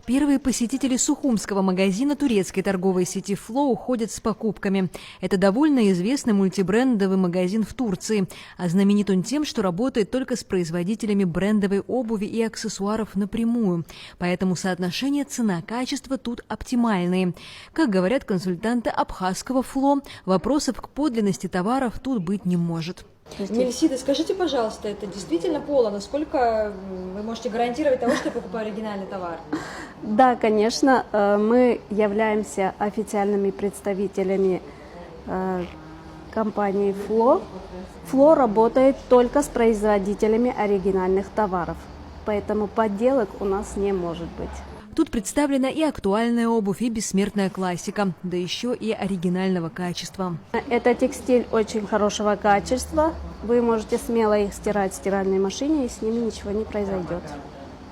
Первые посетители сухумского магазина турецкой торговой сети «Фло» уходят с покупками. Это довольно известный мультибрендовый магазин в Турции. А знаменит он тем, что работает только с производителями брендовой обуви и аксессуаров напрямую. Поэтому соотношение цена-качество тут оптимальные. Как говорят консультанты абхазского «Фло», вопросов к подлинности товаров тут быть не может. Мельсида, скажите, пожалуйста, это действительно поло? Насколько вы можете гарантировать того, что я покупаю оригинальный товар? Да, конечно, мы являемся официальными представителями компании «Фло». «Фло» работает только с производителями оригинальных товаров, поэтому подделок у нас не может быть. Тут представлена и актуальная обувь, и бессмертная классика, да еще и оригинального качества. Это текстиль очень хорошего качества. Вы можете смело их стирать в стиральной машине, и с ними ничего не произойдет.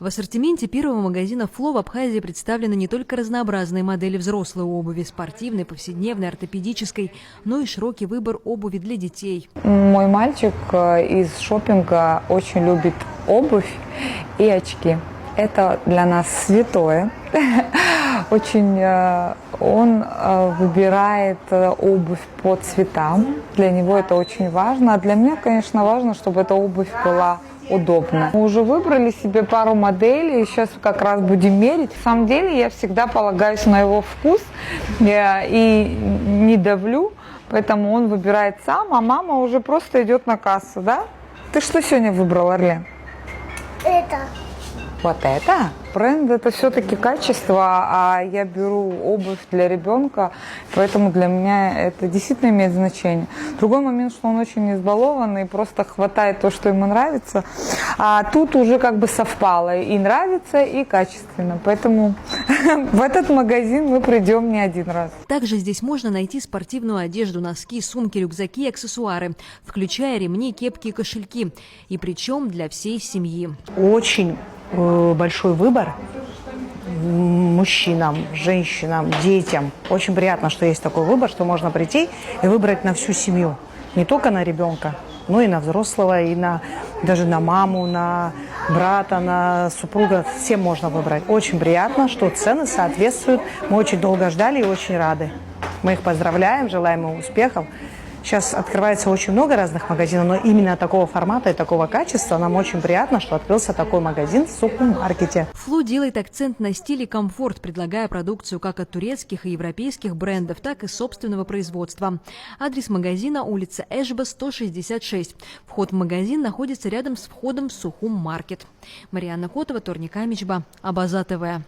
В ассортименте первого магазина «Фло» в Абхазии представлены не только разнообразные модели взрослой обуви, спортивной, повседневной, ортопедической, но и широкий выбор обуви для детей. Мой мальчик из шопинга очень любит обувь и очки. Это для нас святое. Очень он выбирает обувь по цветам. Для него это очень важно. А для меня, конечно, важно, чтобы эта обувь была удобна. Мы уже выбрали себе пару моделей. Сейчас как раз будем мерить. На самом деле я всегда полагаюсь на его вкус и не давлю. Поэтому он выбирает сам, а мама уже просто идет на кассу, да? Ты что сегодня выбрал, Орлен? Это. Вот это? Бренд – это все-таки качество, а я беру обувь для ребенка, поэтому для меня это действительно имеет значение. Другой момент, что он очень избалованный, просто хватает то, что ему нравится. А тут уже как бы совпало и нравится, и качественно. Поэтому в этот магазин мы придем не один раз. Также здесь можно найти спортивную одежду, носки, сумки, рюкзаки и аксессуары, включая ремни, кепки и кошельки. И причем для всей семьи. Очень большой выбор мужчинам, женщинам, детям. Очень приятно, что есть такой выбор, что можно прийти и выбрать на всю семью. Не только на ребенка, но и на взрослого, и даже на маму, на брата, на супруга. Всем можно выбрать. Очень приятно, что цены соответствуют. Мы очень долго ждали и очень рады. Мы их поздравляем, желаем им успехов. Сейчас открывается очень много разных магазинов, но именно такого формата и такого качества нам очень приятно, что открылся такой магазин в Сухум-маркете. «Фло» делает акцент на стиль и комфорт, предлагая продукцию как от турецких и европейских брендов, так и собственного производства. Адрес магазина – улица Эшба, 166. Вход в магазин находится рядом с входом в Сухум-маркет. Марианна Котова, Торник Амичба, Абаза ТВ.